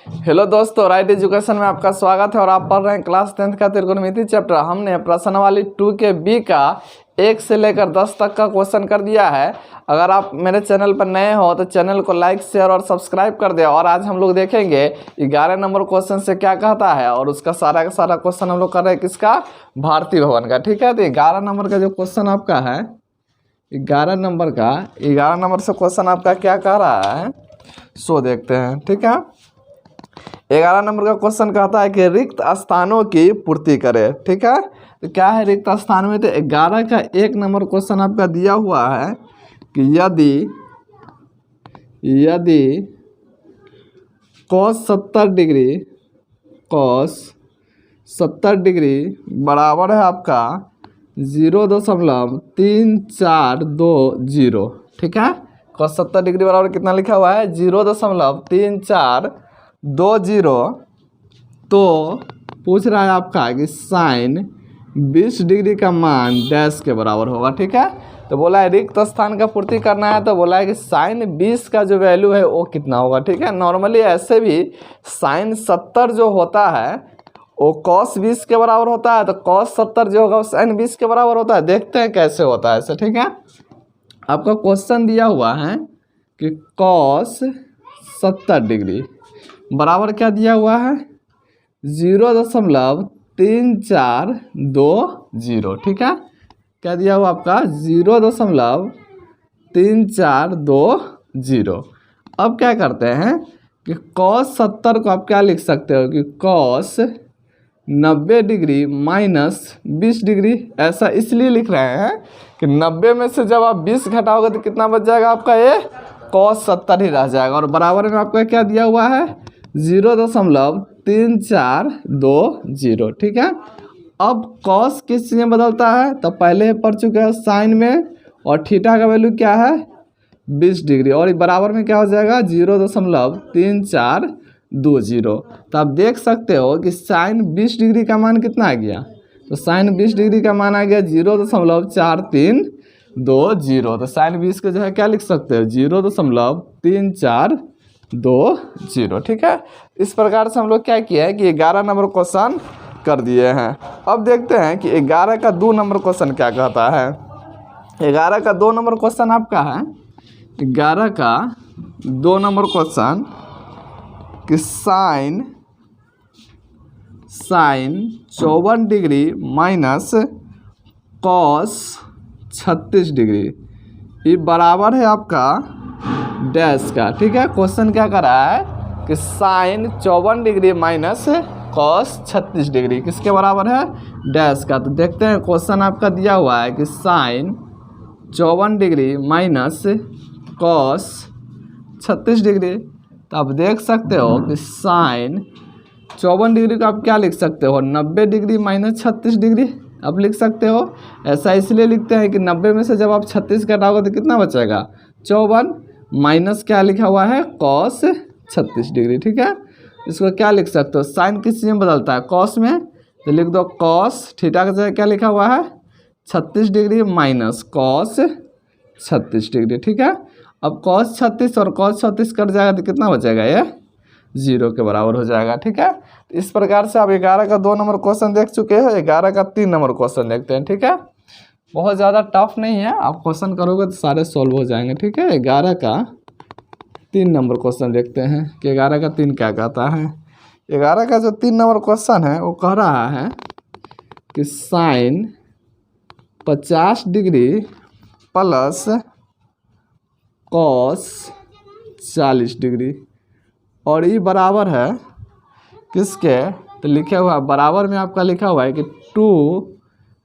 Hello दोस्तों, right education में आपका स्वागत है और आप पढ़ रहे हैं क्लास 10th का त्रिकोणमिति चैप्टर। हमने प्रश्नावली 2 के बी का 1 से लेकर 10 तक का क्वेश्चन कर दिया है। अगर आप मेरे चैनल पर नए हो तो चैनल को लाइक शेयर और सब्सक्राइब कर दे। और आज हम लोग देखेंगे 11 नंबर क्वेश्चन से क्या कहता है और उसका सारा का सारा क्वेश्चन हम लोग कर रहे हैं किसका, भारती भवन का। ठीक है, तो 11 नंबर का जो क्वेश्चन आपका है 11 नंबर से क्वेश्चन आपका क्या कह रहा है सो देखते हैं। ठीक है, 11 नंबर का क्वेश्चन कहता है कि रिक्त स्थानों की पूर्ति करें। ठीक है, तो क्या है रिक्त स्थान में, तो 11 का 1 नंबर क्वेश्चन आपका दिया हुआ है कि यदि cos 70 डिग्री बराबर है आपका 0.3420। ठीक है, cos 70 डिग्री बराबर कितना लिखा हुआ है 0.3420। तो पूछ रहा है आपका कि साइन 20 डिग्री का मान डैश के बराबर होगा। ठीक है, तो बोला है रिक्त स्थान का पूर्ति करना है, तो बोला है कि साइन 20 का जो वैल्यू है वो कितना होगा। ठीक है, नॉर्मली ऐसे भी साइन 70 जो होता है वो cos 20 के बराबर होता है, तो cos 70 जो होगा वो साइन 20 के बराबर होता है। देखते हैं कैसे होता है ऐसे। ठीक है, आपका क्वेश्चन दिया हुआ है कि cos 70 डिग्री बराबर क्या दिया हुआ है 0.3420। ठीक है, क्या दिया हुआ आपका 0.3420। अब क्या करते हैं कि cos 70 को आप क्या लिख सकते हो कि cos 90 डिग्री माइनस 20 डिग्री। ऐसा इसलिए लिख रहे हैं कि 90 में से जब आप 20 घटाओगे तो कितना बच जाएगा आपका, ये cos 70 ही रह जाएगा। और बराबर में आपका क्या दिया हुआ है 0.3420। ठीक है, अब cos किस चीज़ में बदलता है, तो पहले पढ़ चुके हैं साइन में, और थीटा का वैल्यू क्या है 20 डिग्री, और बराबर में क्या हो जाएगा 0.3420। तो आप देख सकते हो कि साइन 20 डिग्री का मान कितना आ गया, तो साइन 20 डिग्री का मान आ गया 0.4320। तो साइन 20 को जो है क्या लिख सकते हो 0.3420। ठीक है, इस प्रकार से हम लोग क्या किया है कि 11 नंबर क्वेश्चन कर दिए हैं। अब देखते हैं कि 11 का 2 नंबर क्वेश्चन क्या कहता है। 11 का 2 नंबर क्वेश्चन आपका है 11 का 2 नंबर क्वेश्चन कि sine 54 degree minus cos 36 degree ये बराबर है आपका डैश का। ठीक है, क्वेश्चन क्या कर रहा है कि sine 54 degree minus cos 36 degree किसके बराबर है डैश का। तो देखते हैं क्वेश्चन आपका दिया हुआ है कि sine 54 degree minus cos 36 degree. तो आप देख सकते हो कि साइन 54 डिग्री को आप क्या लिख सकते हो 90 डिग्री माइनस 36 डिग्री आप लिख सकते हो। ऐसा इसलिए लिखते हैं कि 90 में से जब आप 36 घटाओगे तो कितना बचेगा 54 माइनस क्या लिखा हुआ है cos 36 डिग्री। ठीक है, इसको क्या लिख सकते हो, साइन किस चीज़ में बदलता है cos में, तो लिख दो cos थीटा का जगह क्या लिखा हुआ है 36 डिग्री माइनस cos 36 डिग्री। ठीक है, अब cos 36 और cos 36 कट जाएगा तो कितना बचेगा, ये 0 के बराबर हो जाएगा। ठीक है, तो इस प्रकार से आप 11 का 2 नंबर क्वेश्चन देख चुके हो। 11 का 3 नंबर क्वेश्चन देखते हैं। ठीक है, बहुत ज़्यादा टफ नहीं है, आप क्वेश्चन करोगे तो सारे सॉल्व हो जाएंगे। ठीक है, 11 का 3 नंबर क्वेश्चन देखते हैं कि 11 का 3 क्या कहता है। 11 का जो 3 नंबर क्वेश्चन है वो कह रहा है कि sine 50 degree plus cos 40 degree और ये बराबर है किसके, तो लिखा हुआ बराबर में आपका लिखा हुआ है कि 2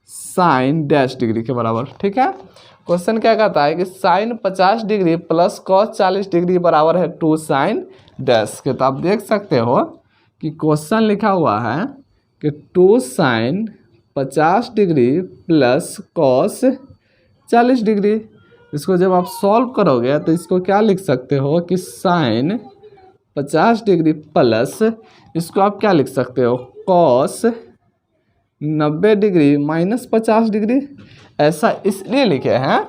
साइन डैश डिग्री के बराबर। ठीक है, क्वेश्चन क्या कहता है कि sine 50 degree plus cos 40 degree बराबर है 2 साइन डैश के। तो आप देख सकते हो कि क्वेश्चन लिखा हुआ है कि 2 sine 50 degree plus cos 40 degree. इसको जब आप सॉल्व करोगे तो इसको क्या लिख सकते हो कि साइन 50 डिग्री प्लस इसको आप क्या लिख सकते हो cos 90 डिग्री माइनस 50 डिग्री। ऐसा इसलिए लिखे हैं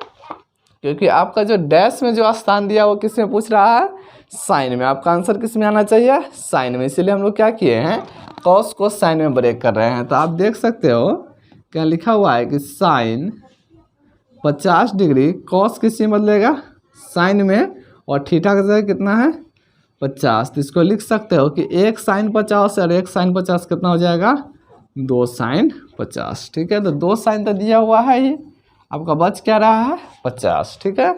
क्योंकि आपका जो डैश में जो स्थान दिया वो किस में पूछ रहा है साइन में। आपका आंसर किस में आना चाहिए? साइन में। इसीलिए हम लोग क्या किए हैं, कॉस को साइन में ब्रेक कर रहे हैं। तो आप देख सकते हो क्या लिखा हुआ है कि साइन 50 डिग्री, कॉस किस में बदलेगा? साइन में, और थीटा का जगह कितना है? 50। तो इसको लिख सकते हो कि एक साइन 50 और एक साइन 50 कितना हो जाएगा? 2 साइन 50। ठीक है, तो 2 साइन तो दिया हुआ है ही, आपका बच क्या रहा है? 50। ठीक है,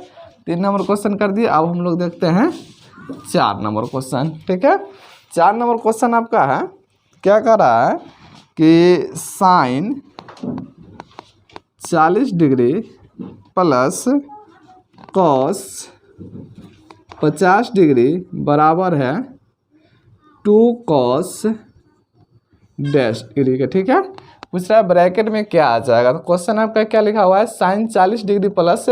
3 नंबर क्वेश्चन कर दिए। अब हम लोग देखते हैं 4 नंबर क्वेश्चन। ठीक है, 4 नंबर क्वेश्चन आपका है, क्या कह रहा है कि sine 40 degree plus cos 50 degree बराबर है 2 कॉस डैश डिग्री के। ठीक है, पूछ रहा है ब्रैकेट में क्या आ जाएगा। तो क्वेश्चन आपका क्या लिखा हुआ है? Sine 40 degree plus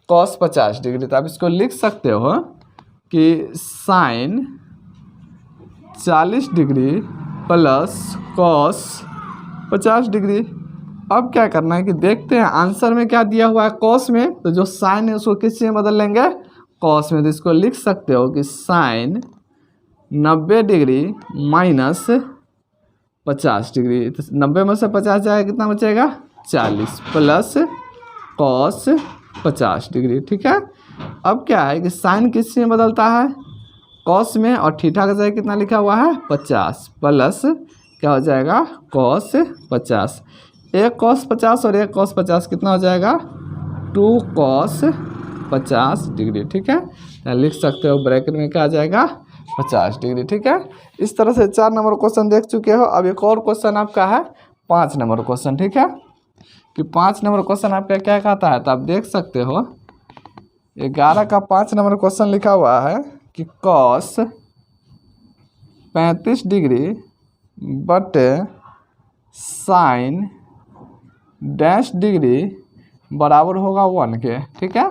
cos 50 degree. तो आप इसको लिख सकते हो कि sine 40 degree plus cos 50 degree. अब क्या करना है कि देखते हैं आंसर में क्या दिया हुआ है, कॉस में। तो जो साइन है उसको किस में बदल लेंगे? कॉस में। तो इसको लिख सकते हो कि साइन 90 डिग्री माइनस 50 डिग्री। तो 90 में से 50 जाएगा, कितना बचेगा? 40 प्लस कॉस 50 डिग्री। ठीक है, अब क्या है कि साइन किस में बदलता है? कॉस में, और थीटा का जगह कितना लिखा हुआ है? 50 प्लस क्या हो जाएगा? कॉस 50। एक कॉस 50 और एक कॉस 50 कितना हो जाएगा? 2 कॉस 50 डिग्री। ठीक है, तो लिख सकते हो ब्रैकेट में क्या आ जाएगा? 50 डिग्री। ठीक है, इस तरह से 4 नंबर क्वेश्चन देख चुके हो। अब एक और क्वेश्चन आपका है 5 नंबर क्वेश्चन। ठीक है, कि 5 नंबर क्वेश्चन आपका क्या कहता है, तो आप देख सकते हो 11 का 5 नंबर क्वेश्चन लिखा हुआ है कि कॉस 35 डिग्री बटे साइन डैश डिग्री बराबर होगा 1 के। ठीक है,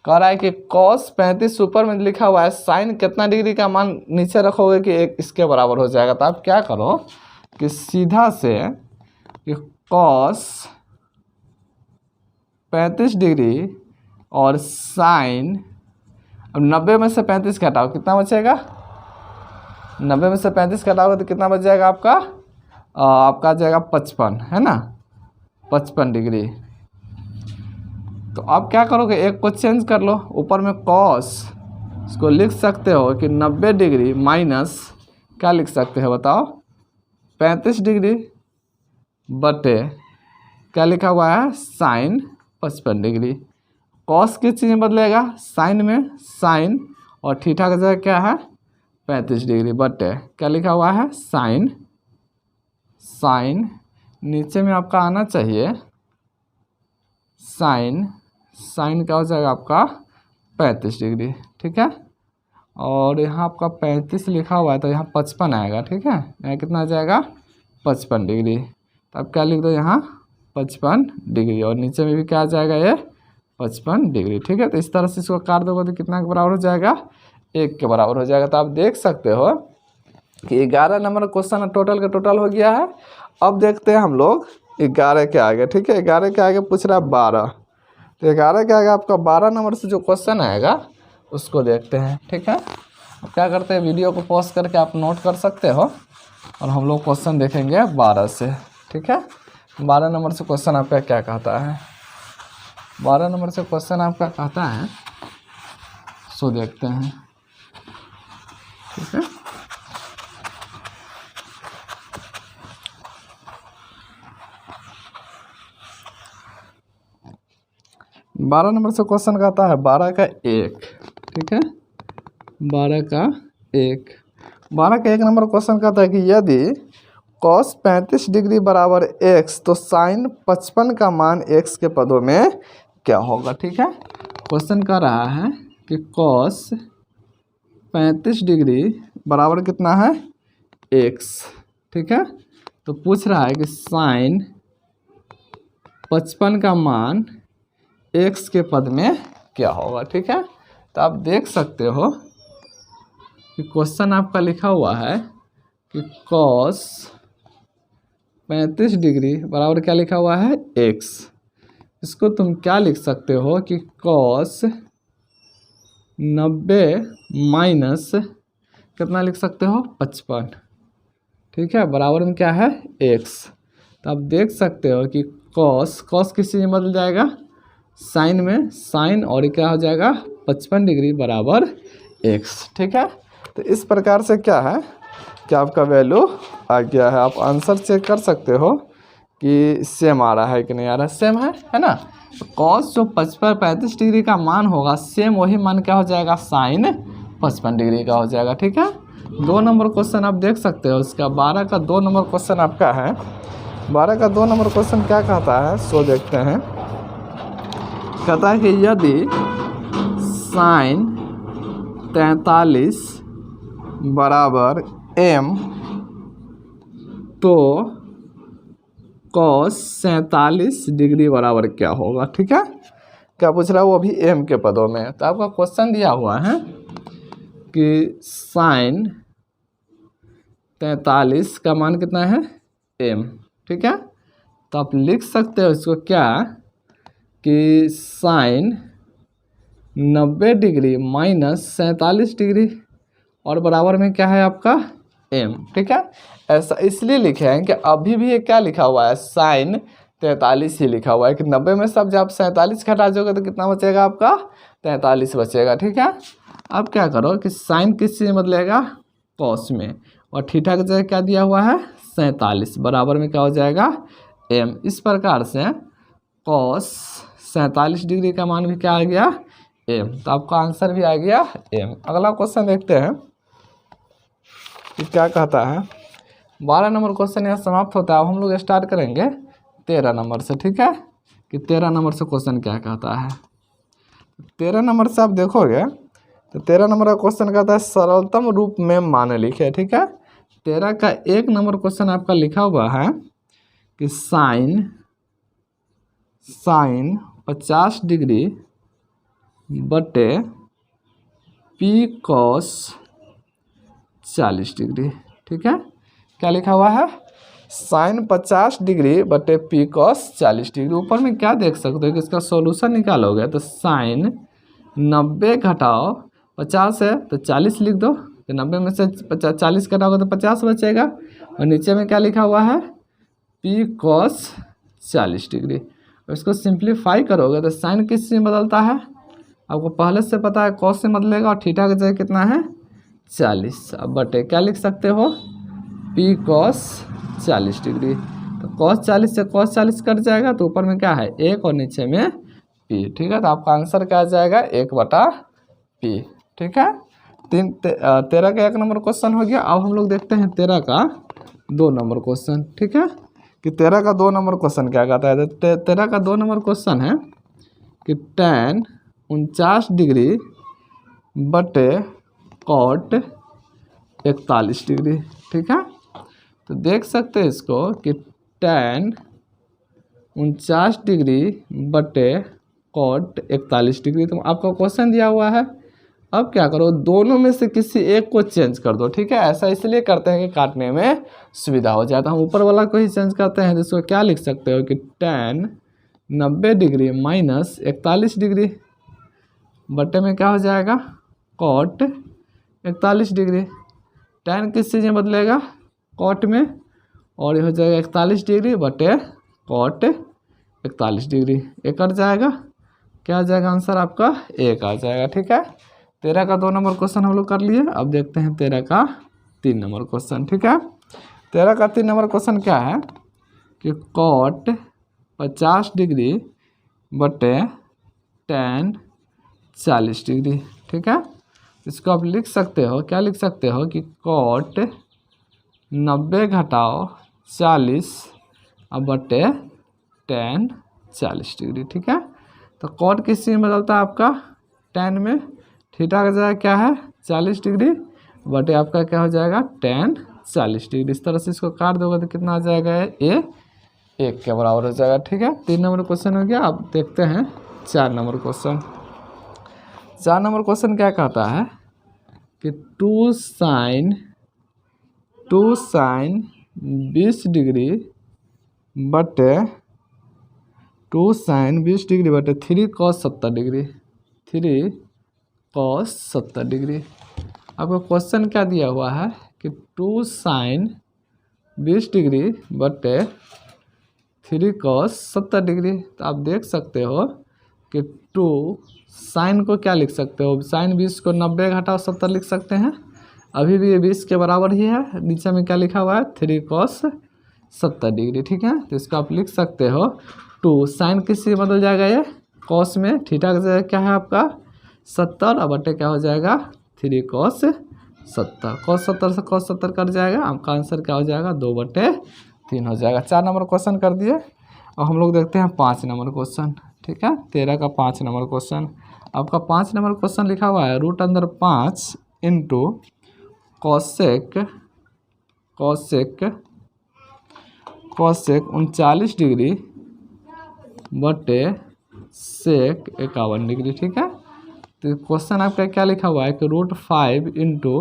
कह रहा है कि कॉस 35 ऊपर में लिखा हुआ है, साइन कितना डिग्री का मान नीचे रखोगे कि एक इसके बराबर हो जाएगा। तो आप क्या करो कि सीधा से कि कॉस 35 डिग्री और साइन, अब 90 में से 35 घटाओ, कितना बचेगा? 90 में से 35 घटाओगे तो कितना बच जाएगा आपका? आपका आ जाएगा 55, है ना, 55 डिग्री। तो अब क्या करोगे, एक को चेंज कर लो, ऊपर में कॉस, इसको लिख सकते हो कि 90 डिग्री माइनस क्या लिख सकते हो बताओ? 35 डिग्री बटे क्या लिखा हुआ है? Sign 55 degree. कॉस किस चीज़ में बदलेगा? साइन में, साइन, और थीटा का जगह क्या है? 35 डिग्री बटे क्या लिखा हुआ है? साइन। साइन नीचे में आपका आना चाहिए साइन, साइन क्या हो जाएगा आपका? 35 डिग्री। ठीक है, और यहाँ आपका 35 लिखा हुआ है तो यहाँ 55 आएगा। ठीक है, यहाँ कितना आ जाएगा? 55 डिग्री। तो आप क्या लिख दो यहाँ? 55 डिग्री, और नीचे में भी क्या आ जाएगा? ये 55 डिग्री। ठीक है, तो इस तरह से इसको काट दोगे तो कितना के बराबर हो जाएगा? 1 के बराबर हो जाएगा। तो आप देख सकते हो कि 11 नंबर क्वेश्चन टोटल का टोटल हो गया है। अब देखते हैं हम लोग 11 के आगे। ठीक है, 11 के आगे पूछ रहा है 12। तो 11 के आगे आपका 12 नंबर से जो क्वेश्चन आएगा उसको देखते हैं। ठीक है, क्या करते हैं, वीडियो को पॉज करके आप नोट कर सकते हो और हम लोग क्वेश्चन देखेंगे 12 से। ठीक है, 12 नंबर से क्वेश्चन आपका क्या कहता है? 12 नंबर से क्वेश्चन आपका कहता है, सो देखते हैं। ठीक है, बारह नंबर से क्वेश्चन कहता है 12 का 1। ठीक है, 12 का 1, 12 का 1 नंबर क्वेश्चन कहता है कि यदि cos 35 डिग्री बराबर x तो साइन 55 का मान x के पदों में क्या होगा। ठीक है, क्वेश्चन कह रहा है कि cos 35 डिग्री बराबर कितना है? x। ठीक है, तो पूछ रहा है कि साइन 55 का मान x के पद में क्या होगा। ठीक है, तो आप देख सकते हो कि क्वेश्चन आपका लिखा हुआ है कि cos 35 डिग्री बराबर क्या लिखा हुआ है? x। इसको तुम क्या लिख सकते हो कि cos 90 माइनस कितना लिख सकते हो 55, ठीक है, बराबर में क्या है x। तो आप देख सकते हो कि कॉस किस चीज़ में बदल जाएगा साइन में, साइन, और ये क्या हो जाएगा 55 डिग्री बराबर x, ठीक है। तो इस प्रकार से क्या है कि आपका वैल्यू आ गया है। आप आंसर चेक कर सकते हो कि सेम आ रहा है कि नहीं आ रहा है, सेम है ना। कॉस जो 35 डिग्री का मान होगा सेम वही मान क्या हो जाएगा साइन 55 डिग्री का हो जाएगा, ठीक है। 2 नंबर क्वेश्चन आप देख सकते हो, इसका 12 का 2 नंबर क्वेश्चन आपका है। 12 का 2 नंबर क्वेश्चन क्या कहता है सो देखते हैं। कहता है कि यदि साइन 43 बराबर m तो कॉस 47 डिग्री बराबर क्या होगा, ठीक है। क्या पूछ रहा है वो अभी m के पदों में। तो आपका क्वेश्चन दिया हुआ है कि साइन 43 का मान कितना है m, ठीक है। तो आप लिख सकते हो इसको क्या कि साइन 90 डिग्री माइनस 47 डिग्री और बराबर में क्या है आपका m, ठीक है। ऐसा इसलिए लिखे हैं कि अभी भी ये क्या लिखा हुआ है साइन 43 ही लिखा हुआ है कि 90 में सब जब 47 घटा दोगे तो कितना बचेगा आपका 43 बचेगा, ठीक है। अब क्या करो कि साइन किस चीज़ में बदलेगा कॉस में, और थीटा की जगह क्या दिया हुआ है 47 बराबर में क्या हो जाएगा m। इस प्रकार से कॉस 47 डिग्री का मान भी क्या आ गया m, तो आपका आंसर भी आ गया m। अगला क्वेश्चन देखते हैं कि क्या कहता है। 12 नंबर क्वेश्चन यहाँ समाप्त होता है। अब हम लोग स्टार्ट करेंगे 13 नंबर से, ठीक है, कि 13 नंबर से क्वेश्चन क्या कहता है। 13 नंबर से आप देखोगे तो 13 नंबर का क्वेश्चन कहता है सरलतम रूप में मान लिखे, ठीक है। 13 का 1 नंबर क्वेश्चन आपका लिखा हुआ है कि साइन 50 डिग्री बटे पी कॉस 40 डिग्री, ठीक है। क्या लिखा हुआ है साइन 50 डिग्री बटे पी कॉस 40 डिग्री। ऊपर में क्या देख सकते हो कि इसका सॉल्यूशन निकालोगे तो साइन 90 घटाओ 50 है तो 40 लिख दो, तो 90 में से 40 घटाओगे तो 50 बचेगा, और नीचे में क्या लिखा हुआ है पी कॉस 40 डिग्री। और इसको सिंप्लीफाई करोगे तो साइन किस में बदलता है आपको पहले से पता है कॉस से बदलेगा, और थीटा की जगह कितना है 40। अब बटे क्या लिख सकते हो पी कॉस 40 डिग्री। तो कॉस 40 से कॉस 40 कट जाएगा तो ऊपर में क्या है 1 और नीचे में पी, ठीक है। तो आपका आंसर क्या आ जाएगा 1/p, ठीक है। 13 का 1 नंबर क्वेश्चन हो गया। अब हम लोग देखते हैं 13 का 2 नंबर क्वेश्चन, ठीक है, कि 13 का 2 नंबर क्वेश्चन क्या कहता है। तो 13 का 2 नंबर क्वेश्चन है कि tan 49 डिग्री बटे कॉट 41 डिग्री, ठीक है। तो देख सकते हैं इसको कि tan 49 डिग्री बटे कॉट 41 डिग्री। तो आपका क्वेश्चन दिया हुआ है। अब क्या करो दोनों में से किसी एक को चेंज कर दो, ठीक है। ऐसा इसलिए करते हैं कि काटने में सुविधा हो जाता है। हम ऊपर वाला को ही चेंज करते हैं, तो इसको क्या लिख सकते हो कि tan 90 डिग्री माइनस 41 डिग्री बटे में क्या हो जाएगा कॉट 41 डिग्री। tan किस चीज़ में बदलेगा कॉट में, और ये हो जाएगा 41 डिग्री बटे कॉट 41 डिग्री। एक कट जाएगा, क्या आ जाएगा आंसर आपका 1 आ जाएगा, ठीक है। 13 का 2 नंबर क्वेश्चन हम लोग कर लिए। अब देखते हैं 13 का 3 नंबर क्वेश्चन, ठीक है। 13 का 3 नंबर क्वेश्चन क्या है कि कॉट 50 डिग्री बटे tan 40 डिग्री, ठीक है। इसको आप लिख सकते हो, क्या लिख सकते हो कि कॉट 90 घटाओ 40 अब बटे tan 40 डिग्री, ठीक है। तो कॉट किस चीज़ में बदलता है आपका tan में, थीटा का जगह क्या है 40 डिग्री बटे आपका क्या हो जाएगा tan 40 डिग्री। इस तरह से इसको काट दोगे तो कितना आ जाएगा ये 1 के बराबर हो जाएगा, ठीक है। 3 नंबर क्वेश्चन हो गया। अब देखते हैं 4 नंबर क्वेश्चन। 4 नंबर क्वेश्चन क्या कहता है कि 2 साइन 20 डिग्री बटे 2 साइन 20 डिग्री बटे 3 cos 70 डिग्री, 3 कॉस 70 डिग्री। आपका क्वेश्चन क्या दिया हुआ है कि 2 साइन 20 डिग्री बटे 3 कॉस 70 डिग्री। तो आप देख सकते हो कि 2 साइन को क्या लिख सकते हो, साइन 20 को 90 घटाओ 70 लिख सकते हैं। अभी भी ये 20 के बराबर ही है। नीचे में क्या लिखा हुआ है 3 कॉस 70 डिग्री। ठीक है, तो इसको आप लिख सकते हो 2 साइन किससे बदल जाएगा, ये कॉस में, थीटा का जगह क्या है आपका 70 और बटे क्या हो जाएगा 3 कॉस 70। कॉस 70 से कॉस 70 कट जाएगा। आपका आंसर क्या हो जाएगा 2/3 हो जाएगा। 4 नंबर क्वेश्चन कर दिए। और हम लोग देखते हैं 5 नंबर क्वेश्चन। ठीक है, 13 का 5 नंबर क्वेश्चन। आपका 5 नंबर क्वेश्चन लिखा हुआ है √5 इंटू कॉसेक 39 डिग्री बटे सेक 51 डिग्री। ठीक है, तो क्वेश्चन आपका क्या लिखा हुआ है कि √5 इंटू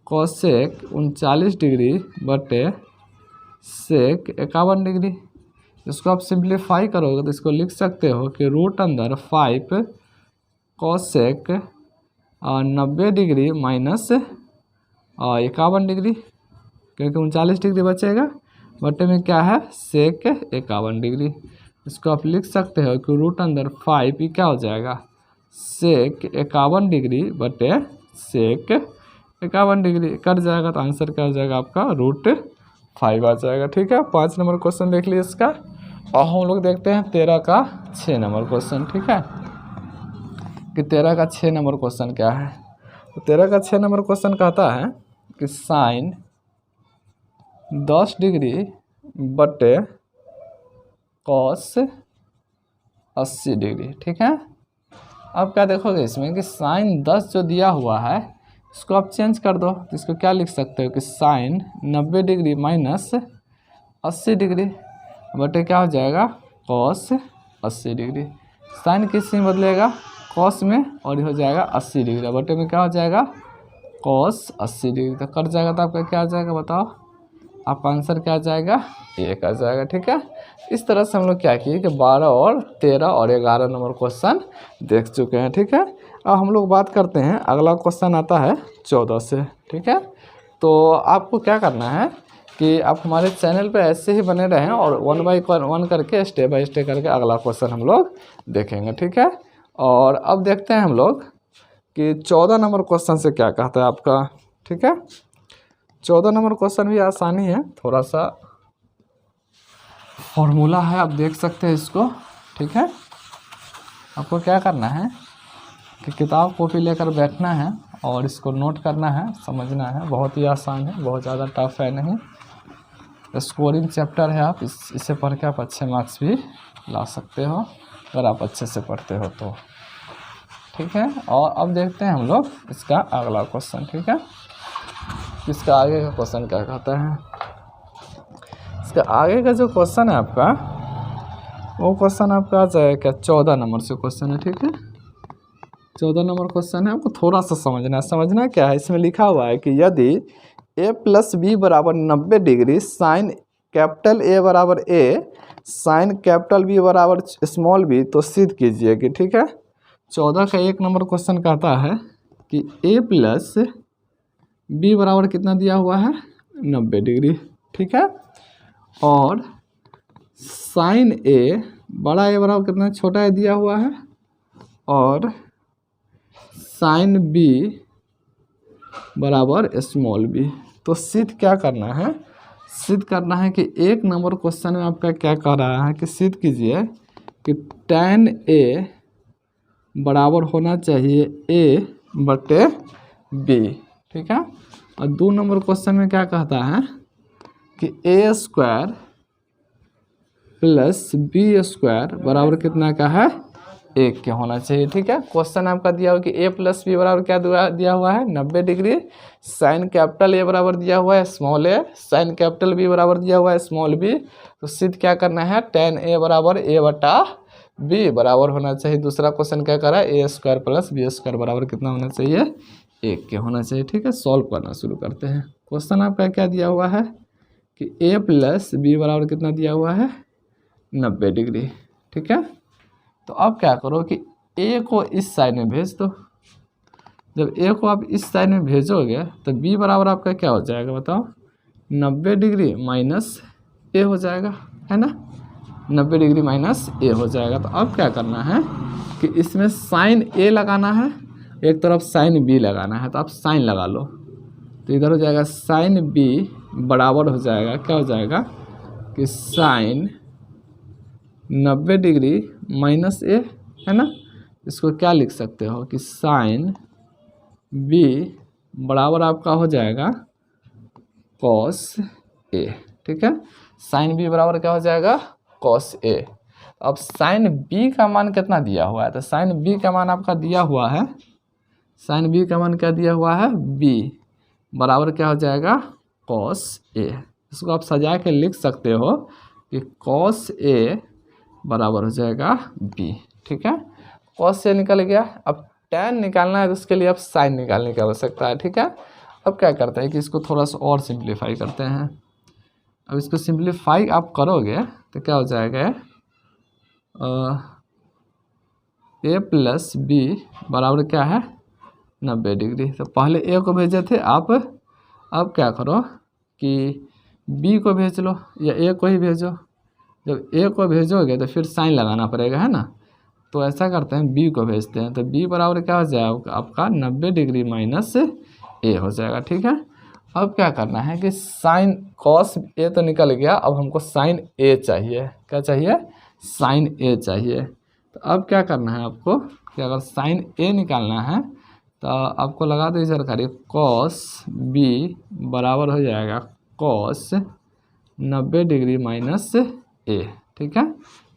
कॉसेक 39 डिग्री बटे सेक 51 डिग्री। इसको आप सिंप्लीफाई करोगे तो इसको लिख सकते हो कि √5 कॉसेक 90 डिग्री माइनस 51 डिग्री, क्योंकि 39 डिग्री बचेगा, बटे में क्या है सेक 51 डिग्री। इसको आप लिख सकते हो कि √5 क्या हो जाएगा सेक 51 डिग्री बटे सेक 51 डिग्री कट जाएगा। तो आंसर क्या हो जाएगा आपका √5 आ जाएगा। ठीक है, 5 नंबर क्वेश्चन देख लिए इसका। और हम लोग देखते हैं 13 का 6 नंबर क्वेश्चन। ठीक है, कि 13 का 6 नंबर क्वेश्चन क्या है। तो 13 का 6 नंबर क्वेश्चन कहता है कि साइन 10 डिग्री बटे कॉस 80 डिग्री। ठीक है, अब क्या देखोगे इसमें कि साइन 10 जो दिया हुआ है इसको आप चेंज कर दो। तो इसको क्या लिख सकते हो कि साइन 90 डिग्री माइनस 80 डिग्री बटे क्या हो जाएगा कॉस 80 डिग्री। साइन किस में बदलेगा कॉस में, और ये हो जाएगा 80 डिग्री बटे में क्या हो जाएगा कॉस 80 डिग्री। तो कट जाएगा तो आपका क्या आ जाएगा बताओ, आपका आंसर क्या आ जाएगा 1 आ जाएगा। ठीक है, इस तरह से हम लोग क्या किए कि 12 और 13 और 11 नंबर क्वेश्चन देख चुके हैं। ठीक है, अब हम लोग बात करते हैं, अगला क्वेश्चन आता है 14 से। ठीक है, तो आपको क्या करना है कि आप हमारे चैनल पे ऐसे ही बने रहें और 1 बाय 1 करके स्टेप बाय स्टेप करके अगला क्वेश्चन हम लोग देखेंगे। ठीक है, और अब देखते हैं हम लोग कि 14 नंबर क्वेश्चन से क्या कहता है आपका। ठीक है, 14 नंबर क्वेश्चन भी आसानी है, थोड़ा सा फॉर्मूला है, आप देख सकते हैं इसको। ठीक है, आपको क्या करना है कि किताब कॉपी लेकर बैठना है और इसको नोट करना है, समझना है। बहुत ही आसान है, बहुत ज़्यादा टफ है नहीं। स्कोरिंग चैप्टर है, आप इसे पढ़ के आप अच्छे मार्क्स भी ला सकते हो अगर आप अच्छे से पढ़ते हो तो। ठीक है, और अब देखते हैं हम लोग इसका अगला क्वेश्चन। ठीक है, इसका आगे का क्वेश्चन क्या कहता है। इसका आगे का जो क्वेश्चन है आपका, वो क्वेश्चन आपका आ जाएगा 14 नंबर से क्वेश्चन है। ठीक है, 14 नंबर क्वेश्चन है, आपको थोड़ा सा समझना क्या है। इसमें लिखा हुआ है कि यदि a + b बराबर 90 डिग्री साइन कैपिटल A बराबर A साइन कैपिटल B बराबर स्मॉल b तो सिद्ध कीजिए कि। ठीक है, 14 का 1 नंबर क्वेश्चन कहता है कि a + b बराबर कितना दिया हुआ है 90 डिग्री। ठीक है, और साइन A बड़ा A बराबर कितना छोटा A दिया हुआ है, और साइन B बराबर स्मॉल b। तो सिद्ध क्या करना है, सिद्ध करना है कि 1 नंबर क्वेश्चन में आपका क्या कह रहा है कि सिद्ध कीजिए कि tan A बराबर होना चाहिए A बटे B। ठीक है, और 2 नंबर क्वेश्चन में क्या कहता है कि A² + B² बराबर कितना का है 1 के होना चाहिए। ठीक है, क्वेश्चन आपका दिया हुआ कि a + b बराबर क्या दिया हुआ है 90 डिग्री, साइन कैपिटल A बराबर दिया हुआ है small a, sine capital B बराबर दिया हुआ है स्मॉल b। तो सिद्ध क्या करना है tan A बराबर A बटा B बराबर होना चाहिए। दूसरा क्वेश्चन क्या करा है A² + B² बराबर कितना होना चाहिए 1 के होना चाहिए। ठीक है, सॉल्व करना शुरू करते हैं। क्वेश्चन आपका क्या दिया हुआ है कि a + b बराबर कितना दिया हुआ है 90 डिग्री। ठीक है, तो अब क्या करो कि a को इस साइड में भेज दो। जब ए को आप इस साइड में भेजोगे तो बी बराबर आपका क्या हो जाएगा बताओ, 90 डिग्री माइनस ए हो जाएगा, है ना, 90 डिग्री माइनस ए हो जाएगा। तो अब क्या करना है कि इसमें साइन ए लगाना है, एक तरफ साइन बी लगाना है, तो आप साइन लगा लो। तो इधर हो जाएगा साइन बी बराबर हो जाएगा, क्या हो जाएगा कि साइन 90 डिग्री माइनस ए, है ना। इसको क्या लिख सकते हो कि साइन बी बराबर आपका हो जाएगा कॉस ए, ठीक है। साइन बी बराबर क्या हो जाएगा, कॉस ए। अब साइन बी का मान कितना दिया हुआ है, तो साइन बी का मान आपका दिया हुआ है, साइन बी का मान क्या दिया हुआ है, बी बराबर क्या हो जाएगा, कॉस ए। इसको आप सजा के लिख सकते हो कि कॉस ए बराबर हो जाएगा बी, ठीक है। कॉस ए निकल गया। अब tan निकालना है तो उसके लिए अब साइन निकालने की आवश्यकता है, ठीक है। अब क्या करते हैं कि इसको थोड़ा सा और सिंप्लीफाई करते हैं। अब इसको सिंप्लीफाई आप करोगे तो क्या हो जाएगा, ए प्लस बी बराबर क्या है, 90 डिग्री। तो पहले ए को भेजे थे आप, अब क्या करो कि बी को भेज लो या ए को ही भेजो। जब ए को भेजोगे तो फिर साइन लगाना पड़ेगा, है ना। तो ऐसा करते हैं बी को भेजते हैं, तो बी बराबर क्या हो जाएगा आपका 90 डिग्री माइनस ए हो जाएगा, ठीक है। अब क्या करना है कि साइन कॉस ए तो निकल गया, अब हमको साइन ए चाहिए, क्या चाहिए, साइन ए चाहिए। तो अब क्या करना है आपको कि अगर साइन ए निकालना है तो आपको लगा दो इधर करिए, कॉस बी बराबर हो जाएगा कॉस 90 डिग्री माइनस ए, ठीक है।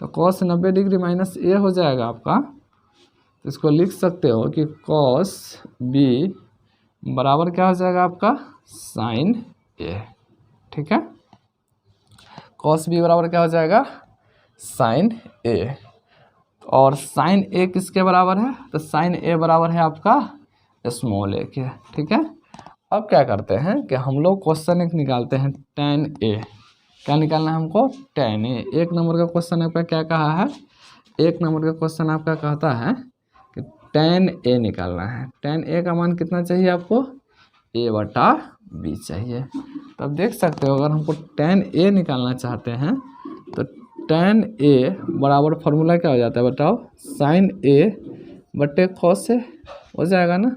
तो कॉस 90 डिग्री माइनस ए हो जाएगा आपका। तो इसको लिख सकते हो कि कॉस बी बराबर क्या हो जाएगा आपका, साइन ए, ठीक है। कॉस बी बराबर क्या हो जाएगा, साइन ए। और साइन ए किसके बराबर है, तो साइन ए बराबर है आपका स्मॉल ए के, ठीक है। अब क्या करते हैं कि हम लोग क्वेश्चन एक निकालते हैं tan ए। क्या निकालना है हमको, tan ए। एक नंबर का क्वेश्चन आपका क्या कहा है, एक नंबर का क्वेश्चन आपका कहता है कि tan ए निकालना है। tan ए का मान कितना चाहिए आपको, a बटा b चाहिए। तब देख सकते हो अगर हमको tan ए निकालना चाहते हैं तो tan ए बराबर फार्मूला क्या हो जाता है बताओ, साइन ए बटे कॉस ए हो जाएगा ना,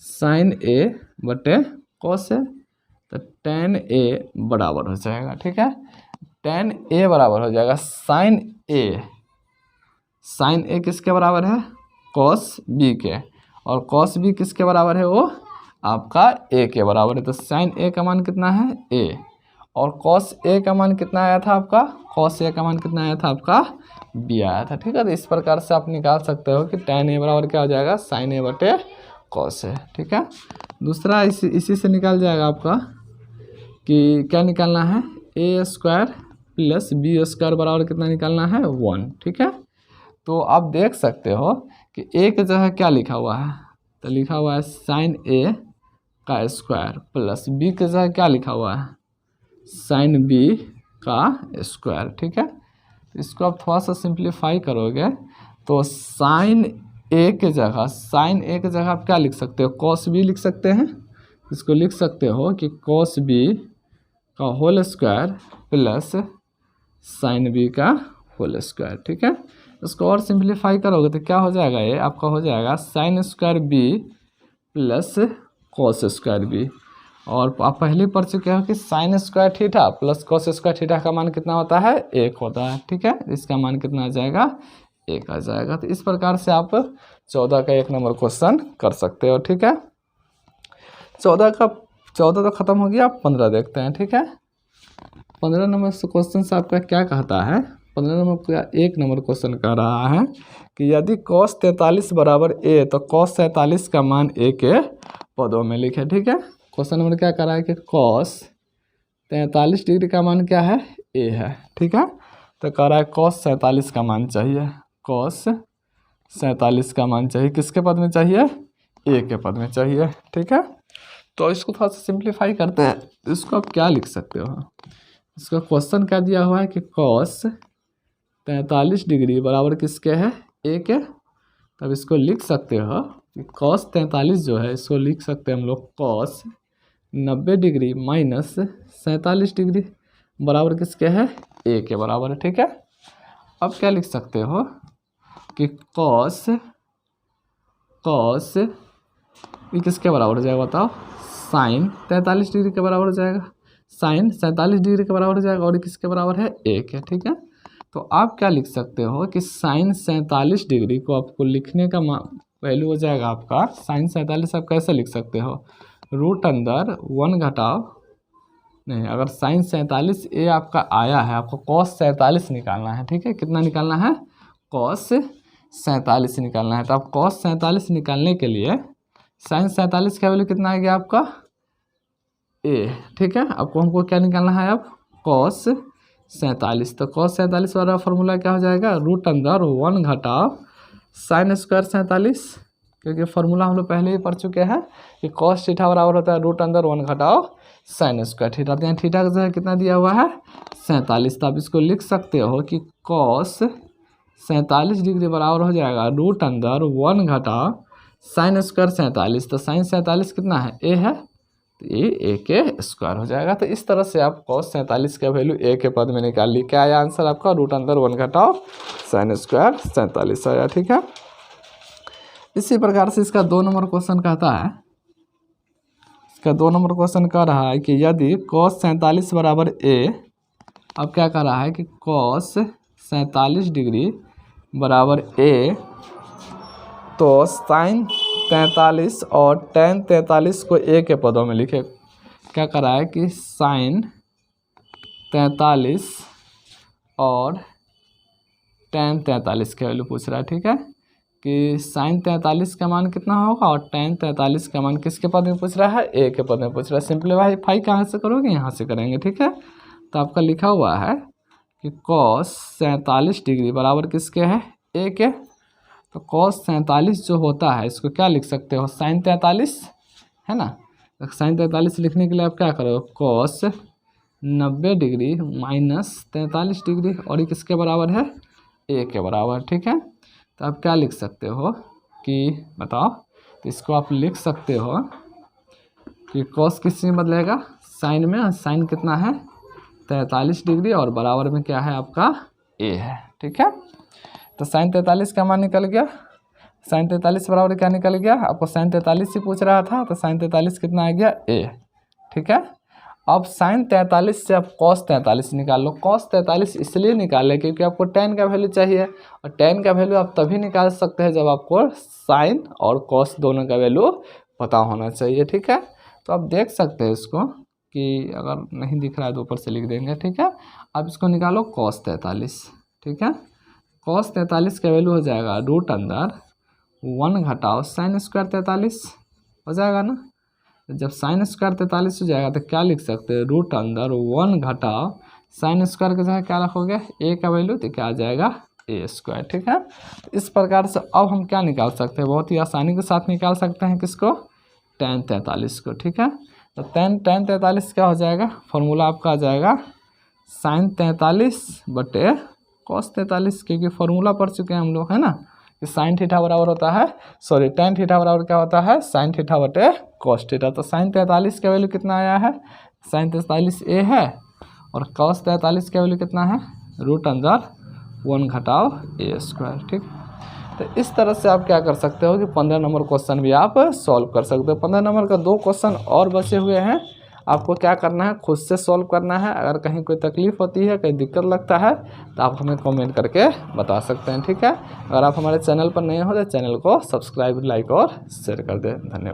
साइन ए बटे कॉस ए। तो tan ए बराबर हो जाएगा, ठीक है। tan ए बराबर हो जाएगा साइन ए, साइन ए किसके बराबर है, कॉस बी के, और कॉस बी किसके बराबर है, वो आपका ए के बराबर है। तो साइन ए का मान कितना है, ए, और कॉस ए का मान कितना आया था आपका, कॉस ए का मान कितना आया था आपका, बी आया था, ठीक है। तो इस प्रकार से आप निकाल सकते हो कि tan ए बराबर क्या हो जाएगा, साइन ए बटे कॉस ए, ठीक है। दूसरा इसी से निकाल जाएगा आपका कि क्या निकालना है, ए स्क्वायर प्लस बी स्क्वायर बराबर कितना निकालना है, 1, ठीक है। तो आप देख सकते हो कि ए के जगह क्या लिखा हुआ है, तो लिखा हुआ है साइन ए का स्क्वायर प्लस बी के जगह क्या लिखा हुआ है, साइन बी का स्क्वायर, ठीक है। इसको आप थोड़ा सा सिंप्लीफाई करोगे तो साइन ए के जगह, साइन ए के जगह आप क्या लिख सकते हो, कॉस बी लिख सकते हैं। इसको लिख सकते हो कि कॉस बी का whole square plus sine B का होल स्क्वायर, ठीक है। इसको और सिंप्लीफाई करोगे तो क्या हो जाएगा, ये आपका हो जाएगा sine square B plus cos square B. और आप पहले पढ़ चुके हो कि sine square theta plus cos square theta का मान कितना होता है, 1 होता है, ठीक है। इसका मान कितना आ जाएगा, 1 आ जाएगा। तो इस प्रकार से आप 14 का 1 नंबर क्वेश्चन कर सकते हो, ठीक है। 14 तो ख़त्म हो गया, 15 देखते हैं, ठीक है। 15 नंबर क्वेश्चन से आपका क्या कहता है, 15 नंबर का 1 नंबर क्वेश्चन कह रहा है कि यदि cos 43 बराबर a तो cos 47 का मान a के पदों में लिखे, ठीक है। क्वेश्चन नंबर क्या कर रहा है कि cos 43 डिग्री का मान क्या है, a है, ठीक है। तो कह रहा है cos 47 का मान चाहिए, cos 47 का मान चाहिए, किसके पद में चाहिए, a के पद में चाहिए, ठीक है। तो इसको थोड़ा सा सिंप्लीफाई करते हैं। इसको आप क्या लिख सकते हो, इसका क्वेश्चन क्या दिया हुआ है कि cos 43 डिग्री बराबर किसके है, a के। तब इसको लिख सकते हो कॉस 43 जो है इसको लिख सकते हैं हम लोग कॉस 90 डिग्री माइनस 47 डिग्री बराबर किसके है, ए के बराबर है। ठीक है, अब क्या लिख सकते हो कि कॉस ये किसके बराबर हो जाएगा बताओ, साइन 43 डिग्री के बराबर हो जाएगा, साइन 47 डिग्री के बराबर हो जाएगा, और ये किसके बराबर है, ए के। ठीक है, तो आप क्या लिख सकते हो कि साइन 47 डिग्री को आपको लिखने का वैल्यू हो जाएगा आपका, साइन 47 आप कैसे लिख सकते हो, रूट अंदर 1 घटाओ, नहीं अगर साइन 47 ए आपका आया है, आपको कॉस 47 निकालना है। ठीक है, कितना निकालना है, कॉस 47 निकालना है। तो आप कॉस 47 निकालने के लिए साइन 47 का वैल्यू कितना आ गया आपका, ए। ठीक है, आपको हमको क्या निकालना है अब, कॉस 47। तो कॉस 47 वाला फॉर्मूला क्या हो जाएगा, रूट अंदर 1 घटाओ साइन स्क्वायर 47, क्योंकि फार्मूला हम लोग पहले ही पढ़ चुके हैं कि कॉस थीटा बराबर होता है रूट अंदर 1 घटाओ साइन स्क्वायर थीटा। तो यहाँ थीटा का जो है कितना दिया हुआ है, 47। तो आप इसको लिख सकते हो कि कॉस 47 डिग्री बराबर हो जाएगा रूट अंदर 1 घटाओ साइन स्क्वायर 47। तो साइन 47 कितना है, ए है, तो ये ए के स्क्वायर हो जाएगा। तो इस तरह से आप कॉस 47 का वैल्यू ए के पद में निकाल ली। क्या आया आंसर आपका, रूट अंदर 1 घटाओ साइन स्क्वायर 47 आया। ठीक है, इसी प्रकार से इसका 2 नंबर क्वेश्चन कहता है, इसका 2 नंबर क्वेश्चन कह रहा है कि यदि कॉस 47 बराबर ए, अब क्या कह रहा है कि कॉस 47 डिग्री बराबर ए, तो साइन 43 और टेन 43 को ए के पदों में लिखे। क्या कर रहा है कि साइन 43 और टेन 43 के वैल्यू पूछ रहा है। ठीक है, कि साइन 43 का मान कितना होगा और टेन 43 का मान किसके पद में पूछ रहा है, ए के पद में पूछ रहा है। सिंपलीफाई कहाँ से करोगे, यहाँ से करेंगे। ठीक है, तो आपका लिखा हुआ है कि कॉस 47 डिग्री बराबर किसके है, ए के। तो कॉस 47 जो होता है इसको क्या लिख सकते हो, साइन 43 है ना। तो साइन 43 लिखने के लिए आप क्या करो, कॉस 90 डिग्री माइनस 43 डिग्री, और ये किसके बराबर है, ए के बराबर। ठीक है, तो आप क्या लिख सकते हो कि बताओ, तो इसको आप लिख सकते हो कि कॉस किस में बदलेगा, साइन में। साइन कितना है 43 डिग्री और बराबर में क्या है आपका, ए है। ठीक है, तो साइन 43 का मान निकल गया, साइन 43 बराबर क्या निकल गया, आपको साइन 43 ही पूछ रहा था, तो साइन 43 कितना आ गया, ए। ठीक है, अब साइन 43 से आप कॉस 43 निकाल लो। कॉस 43 इसलिए निकाले क्योंकि आपको टेन का वैल्यू चाहिए, और टेन का वैल्यू आप तभी निकाल सकते हैं जब आपको साइन और कॉस दोनों का वैल्यू पता होना चाहिए। ठीक है, तो आप देख सकते हैं इसको कि अगर नहीं दिख रहा है तो ऊपर से लिख देंगे। ठीक है, अब इसको निकालो कॉस 43। ठीक है, कॉस 43 का वैल्यू हो जाएगा रूट अंदर 1 घटाओ साइन स्क्वायर 43 हो जाएगा ना। जब साइन स्क्वायर 43 हो जाएगा तो क्या लिख सकते हैं, रूट अंदर 1 घटाओ साइन स्क्वायर के जगह क्या रखोगे, ए का वैल्यू, तो क्या आ जाएगा, ए स्क्वायर। ठीक है, इस प्रकार से अब हम क्या निकाल सकते हैं, बहुत ही आसानी के साथ निकाल सकते हैं किसको, टेन 43 को। ठीक है, तो टेन 43 क्या हो जाएगा, फॉर्मूला आपका आ जाएगा साइन 43 बटे कॉस 43, क्योंकि फॉर्मूला पढ़ चुके हैं हम लोग, है ना, कि साइन थीटा बराबर होता है, सॉरी टेन थीटा बराबर क्या होता है, साइन थीटा बटे कॉस थीटा। तो साइन 43 का वैल्यू कितना आया है, साइन 43 ए है, और कॉस 43 का वैल्यू कितना है, रूट अंदर 1 घटाओ ए स्क्वायर। ठीक, तो इस तरह से आप क्या कर सकते हो कि 15 नंबर क्वेश्चन भी आप सॉल्व कर सकते हो। 15 नंबर का 2 क्वेश्चन और बचे हुए हैं, आपको क्या करना है, खुद से सॉल्व करना है। अगर कहीं कोई तकलीफ होती है, कहीं दिक्कत लगता है, तो आप हमें कमेंट करके बता सकते हैं। ठीक है, अगर आप हमारे चैनल पर नए हो तो चैनल को सब्सक्राइब, लाइक और शेयर कर दें। धन्यवाद।